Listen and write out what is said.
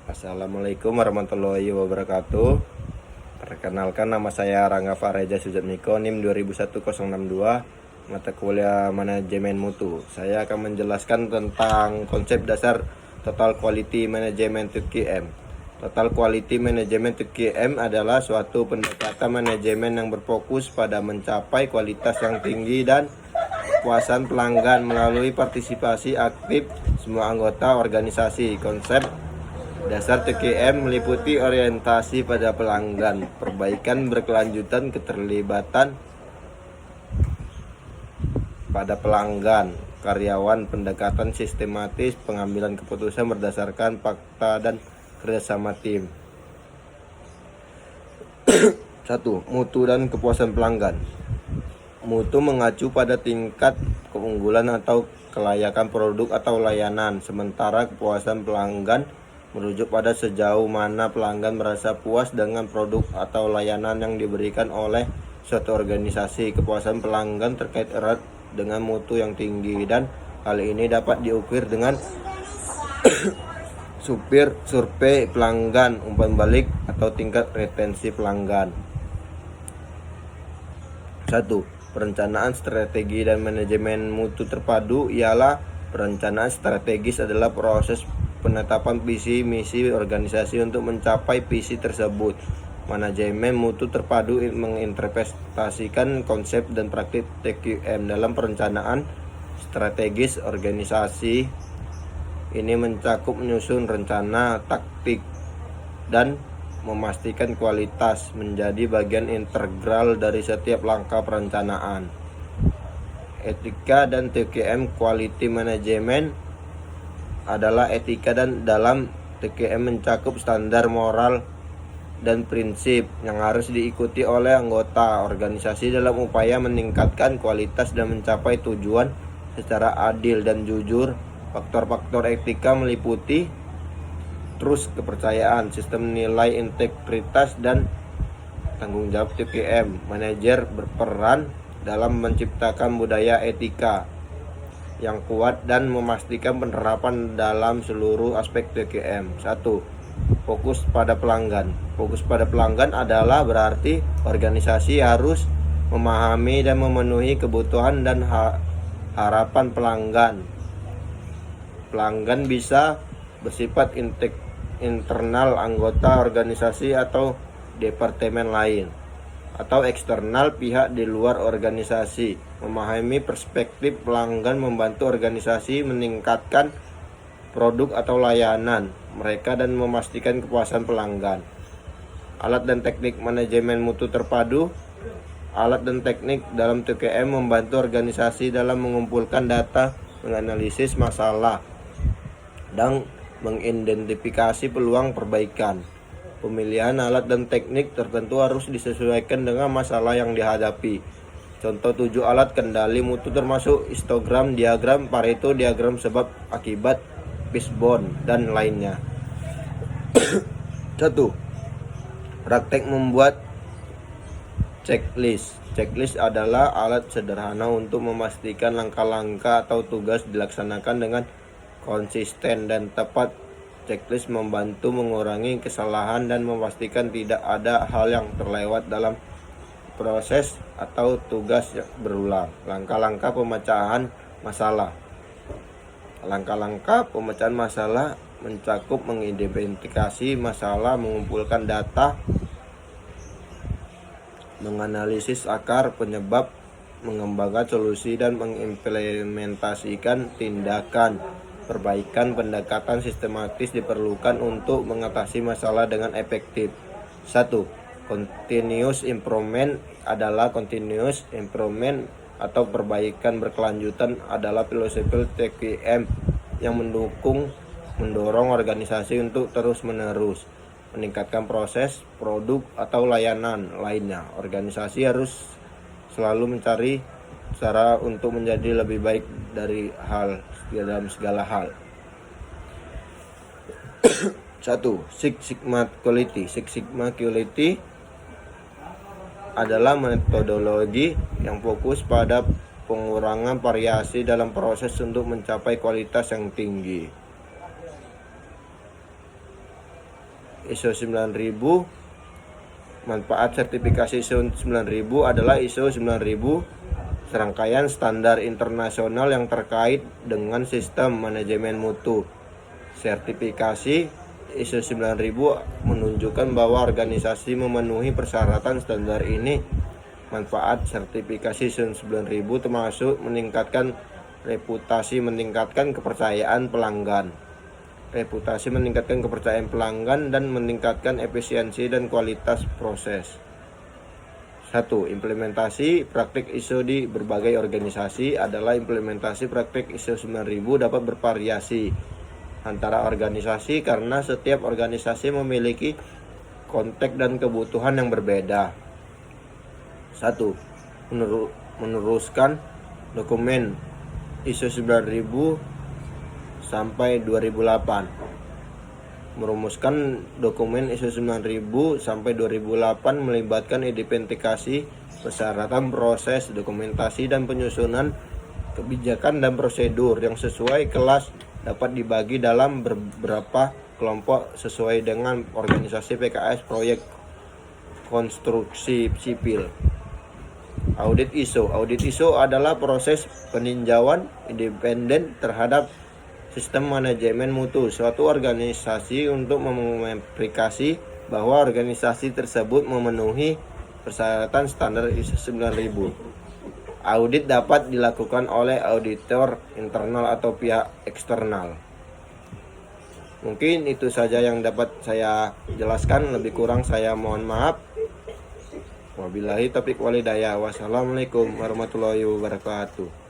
Assalamualaikum warahmatullahi wabarakatuh. Perkenalkan, nama saya Rangga Fareja Sujatmiko, NIM 201062, mata kuliah Manajemen Mutu. Saya akan menjelaskan tentang konsep dasar Total Quality Management 2QM. Total Quality Management 2QM adalah suatu pendekatan manajemen yang berfokus pada mencapai kualitas yang tinggi dan kepuasan pelanggan melalui partisipasi aktif semua anggota organisasi. Konsep dasar TKM meliputi orientasi pada pelanggan, perbaikan berkelanjutan, keterlibatan pada pelanggan, karyawan, pendekatan sistematis, pengambilan keputusan berdasarkan fakta, dan kerjasama tim. 1. Mutu dan kepuasan pelanggan. Mutu mengacu pada tingkat keunggulan atau kelayakan produk atau layanan, sementara kepuasan pelanggan merujuk pada sejauh mana pelanggan merasa puas dengan produk atau layanan yang diberikan oleh suatu organisasi. Kepuasan pelanggan terkait erat dengan mutu yang tinggi, dan hal ini dapat diukur dengan survei pelanggan, umpan balik, atau tingkat retensi pelanggan. 1. Perencanaan strategi dan manajemen mutu terpadu ialah perencanaan strategis adalah proses penetapan visi misi organisasi untuk mencapai visi tersebut. Manajemen mutu terpadu menginterpretasikan konsep dan praktik TQM dalam perencanaan strategis organisasi. Ini mencakup menyusun rencana taktik dan memastikan kualitas menjadi bagian integral dari setiap langkah perencanaan. Etika dan TQM Quality Management adalah etika, dan dalam TQM mencakup standar moral dan prinsip yang harus diikuti oleh anggota organisasi dalam upaya meningkatkan kualitas dan mencapai tujuan secara adil dan jujur. Faktor-faktor etika meliputi trust, kepercayaan, sistem nilai, integritas, dan tanggung jawab TQM. Manajer berperan dalam menciptakan budaya etika yang kuat dan memastikan penerapan dalam seluruh aspek TQM. 1. Fokus pada pelanggan. Fokus pada pelanggan adalah berarti organisasi harus memahami dan memenuhi kebutuhan dan harapan pelanggan. Pelanggan bisa bersifat internal anggota organisasi atau departemen lain, atau eksternal pihak di luar organisasi. Memahami perspektif pelanggan membantu organisasi meningkatkan produk atau layanan mereka dan memastikan kepuasan pelanggan. Alat dan teknik manajemen mutu terpadu. Alat dan teknik dalam TQM membantu organisasi dalam mengumpulkan data, menganalisis masalah, dan mengidentifikasi peluang perbaikan. Pemilihan alat dan teknik tertentu harus disesuaikan dengan masalah yang dihadapi. Contoh 7 alat kendali mutu termasuk histogram, diagram Pareto, diagram sebab akibat, fishbone, dan lainnya. 1. Praktek membuat checklist. Checklist adalah alat sederhana untuk memastikan langkah-langkah atau tugas dilaksanakan dengan konsisten dan tepat. Checklist membantu mengurangi kesalahan dan memastikan tidak ada hal yang terlewat dalam proses atau tugas yang berulang. Langkah-langkah pemecahan masalah. Langkah-langkah pemecahan masalah mencakup mengidentifikasi masalah, mengumpulkan data, menganalisis akar penyebab, mengembangkan solusi, dan mengimplementasikan tindakan perbaikan. Pendekatan sistematis diperlukan untuk mengatasi masalah dengan efektif. 1. Continuous improvement adalah continuous improvement atau perbaikan berkelanjutan adalah filosofi TQM yang mendorong organisasi untuk terus-menerus meningkatkan proses, produk, atau layanan lainnya. Organisasi harus selalu mencari cara untuk menjadi lebih baik dalam segala hal. 1. Six Sigma Quality. Six Sigma Quality adalah metodologi yang fokus pada pengurangan variasi dalam proses untuk mencapai kualitas yang tinggi. ISO 9000. Manfaat sertifikasi ISO 9000 adalah ISO 9000 serangkaian standar internasional yang terkait dengan sistem manajemen mutu. Sertifikasi ISO 9000 menunjukkan bahwa organisasi memenuhi persyaratan standar ini. Manfaat sertifikasi ISO 9000 termasuk meningkatkan reputasi, meningkatkan kepercayaan pelanggan. Reputasi meningkatkan kepercayaan pelanggan dan meningkatkan efisiensi dan kualitas proses. 1. Implementasi praktik ISO di berbagai organisasi adalah implementasi praktik ISO 9000 dapat bervariasi antara organisasi karena setiap organisasi memiliki konteks dan kebutuhan yang berbeda. 1. Meneruskan dokumen ISO 9000 sampai 2008. Merumuskan dokumen ISO 9000 sampai 2008 melibatkan identifikasi persyaratan, proses, dokumentasi, dan penyusunan kebijakan dan prosedur yang sesuai kelas dapat dibagi dalam beberapa kelompok sesuai dengan organisasi PKS proyek konstruksi sipil. Audit ISO. Audit ISO adalah proses peninjauan independen terhadap sistem manajemen mutu suatu organisasi untuk memverifikasi bahwa organisasi tersebut memenuhi persyaratan standar ISO 9000. Audit dapat dilakukan oleh auditor internal atau pihak eksternal. Mungkin itu saja yang dapat saya jelaskan, lebih kurang saya mohon maaf. Wabillahi taufiq walhidayah. Wassalamualaikum warahmatullahi wabarakatuh.